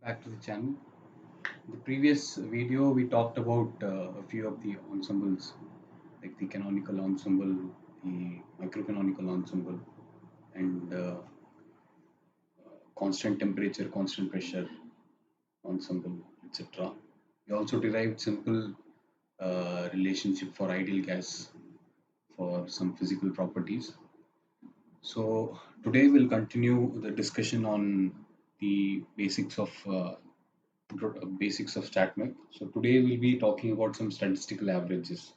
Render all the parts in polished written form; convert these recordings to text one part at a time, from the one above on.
Back to the channel. In the previous video, we talked about a few of the ensembles, like the canonical ensemble, the microcanonical ensemble, and constant temperature, constant pressure ensemble, etc. We also derived simple relationship for ideal gas for some physical properties. So today we'll continue the discussion on the basics of StatMech. So today we'll be talking about some statistical averages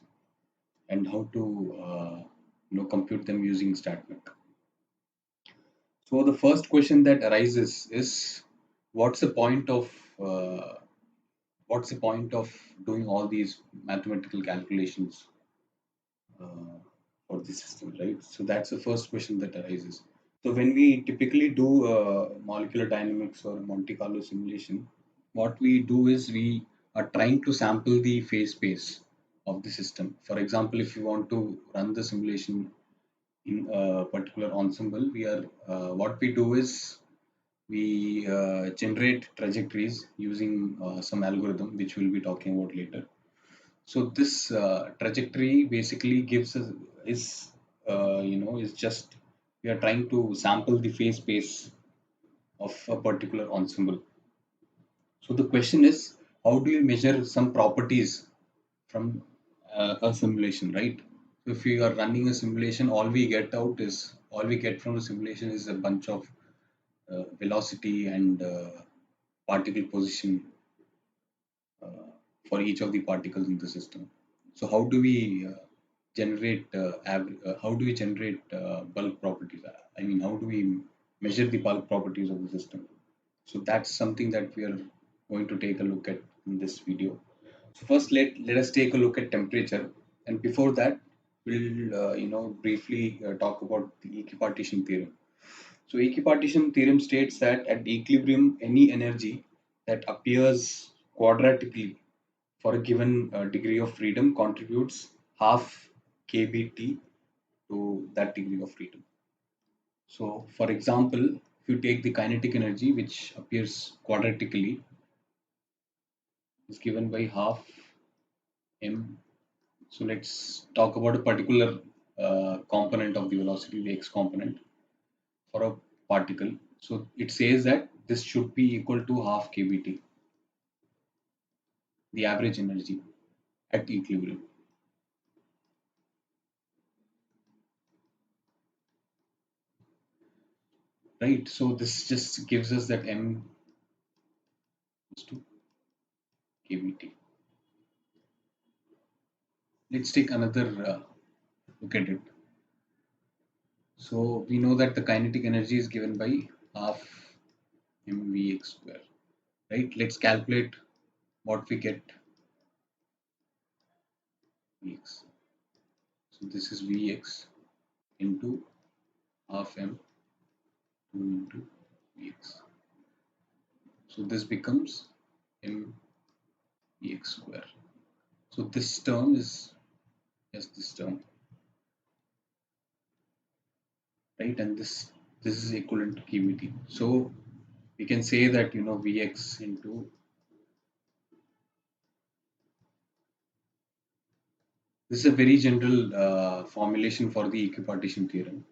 and how to compute them using StatMech. So the first question that arises is what's the point of uh, what's the point of doing all these mathematical calculations for the system, right? So that's the first question that arises. So when we typically do molecular dynamics or Monte Carlo simulation, what we do is we are trying to sample the phase space of the system. For example, if you want to run the simulation in a particular ensemble, we are what we do is we generate trajectories using some algorithm, which we'll be talking about later. So this trajectory basically gives us is just we are trying to sample the phase space of a particular ensemble. So the question is, how do you measure some properties from a simulation, right? So if we are running a simulation, all we get from the simulation is a bunch of velocity and particle position for each of the particles in the system. So how do we how do we generate bulk properties? I mean, how do we measure the bulk properties of the system? So that's something that we are going to take a look at in this video. So first, let us take a look at temperature, and before that, we'll briefly talk about the equipartition theorem. So equipartition theorem states that at equilibrium, any energy that appears quadratically for a given degree of freedom contributes half kBT to that degree of freedom. So, for example, if you take the kinetic energy which appears quadratically, is given by half m. So let's talk about a particular component of the velocity, the x component for a particle. So it says that this should be equal to half kBT, the average energy at equilibrium. Right. So this just gives us that m is to kBT. Let's take another look at it. So we know that the kinetic energy is given by half mvx square, right? Let's calculate what we get vx. So this is vx into half m 2 into vx. So this becomes mvx square. So this term is just this term, right? And this is equivalent to kBT. So we can say that vx into this is a very general formulation for the equipartition theorem.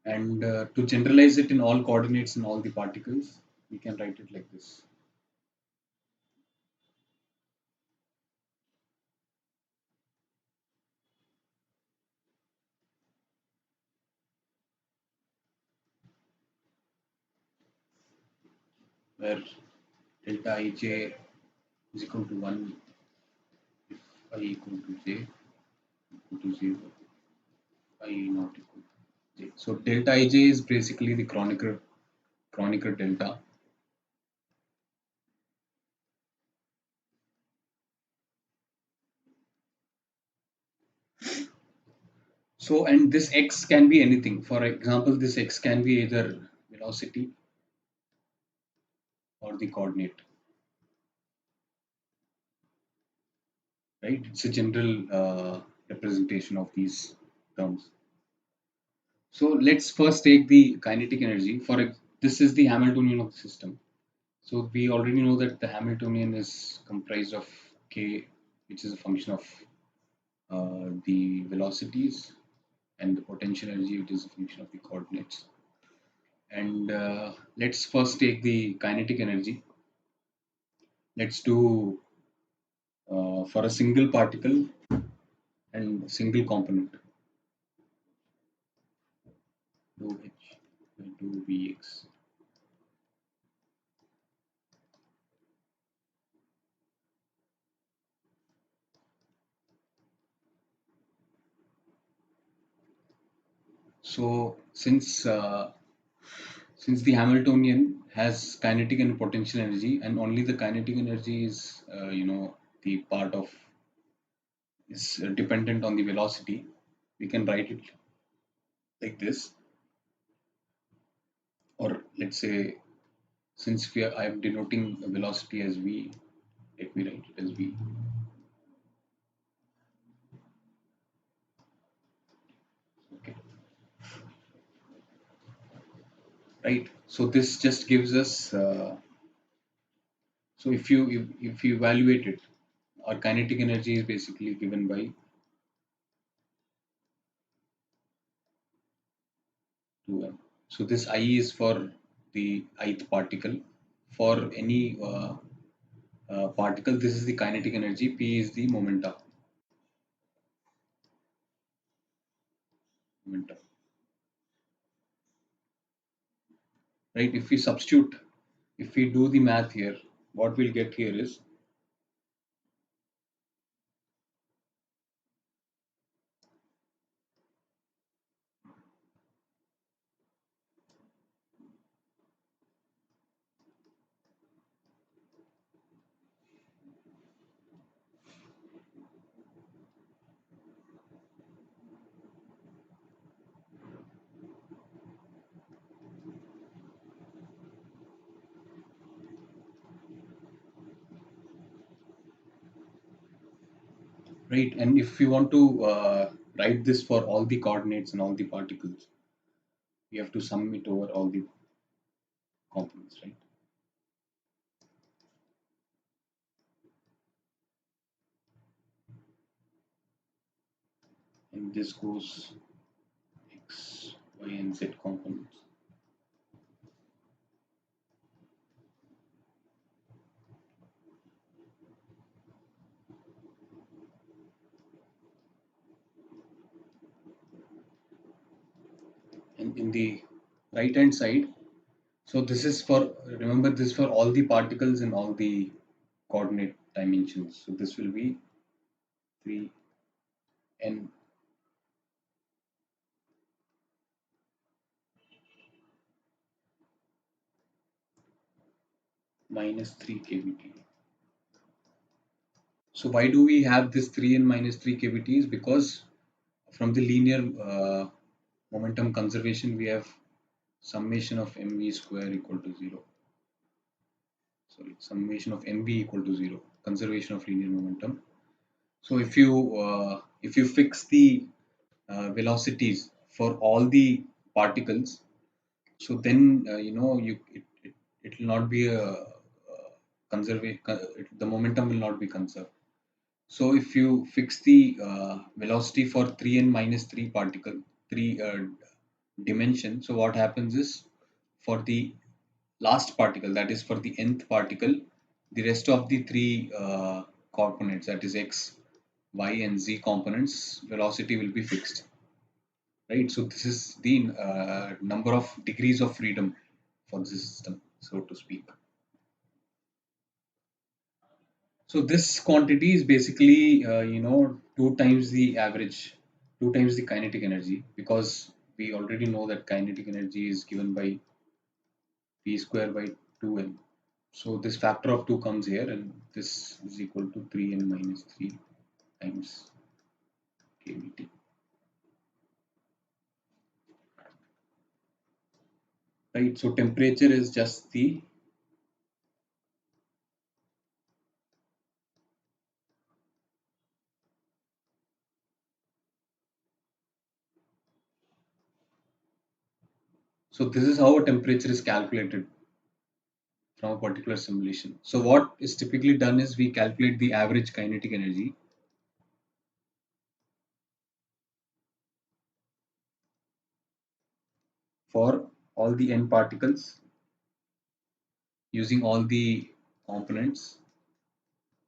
And to generalize it in all coordinates in all the particles, we can write it like this. Where delta ij is equal to 1 if I equal to j equal to 0, I not equal to j. So delta ij is basically the Kronecker delta. So, and this x can be anything. For example, this x can be either velocity or the coordinate, right? It's a general representation of these terms. So let's first take the kinetic energy. This is the Hamiltonian of the system. So we already know that the Hamiltonian is comprised of k, which is a function of the velocities, and the potential energy, which is a function of the coordinates. And let's first take the kinetic energy. Let's do for a single particle and single component, dou h by dou vx. So since the Hamiltonian has kinetic and potential energy, and only the kinetic energy is the part of is dependent on the velocity, we can write it like this. Or let's say, since I am denoting velocity as v, let me write it as v. Okay, right. So this just gives us. So if you evaluate it, our kinetic energy is basically given by 2m. So this I is for the ith particle. For any particle, this is the kinetic energy. P is the momentum. Momentum, right? If we substitute, if we do the math here, what we'll get here is right. And if we want to write this for all the coordinates and all the particles, we have to sum it over all the components, right? And this goes x, y, and z components. And in the right hand side, so this is for, remember, this is for all the particles in all the coordinate dimensions. So this will be 3n minus 3 kbt. So why do we have this 3n minus 3 kbt? Is because from the linear momentum conservation, we have summation of mv square equal to 0. Sorry, summation of mv equal to 0, conservation of linear momentum. So if you fix the velocities for all the particles, so then it will not be a conserve, the momentum will not be conserved. So if you fix the velocity for 3n minus 3 particle, 3 dimension, so what happens is, for the last particle, that is for the nth particle, the rest of the three components, that is x, y, and z components, velocity will be fixed, right? So this is the number of degrees of freedom for the system, so to speak. So this quantity is basically, two times the average, two times the kinetic energy, because we already know that kinetic energy is given by p square by 2n. So this factor of 2 comes here, and this is equal to 3n minus 3 times kVt. Right, so temperature is just the, so this is how a temperature is calculated from a particular simulation. So what is typically done is we calculate the average kinetic energy for all the n particles using all the components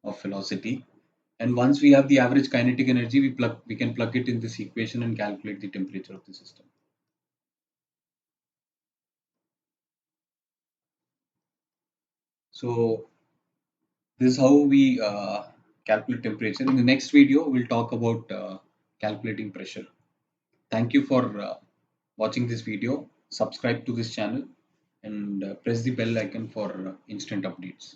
of velocity. And once we have the average kinetic energy, we can plug it in this equation and calculate the temperature of the system. So this is how we calculate temperature. In the next video, we'll talk about calculating pressure. Thank you for watching this video. Subscribe to this channel and press the bell icon for instant updates.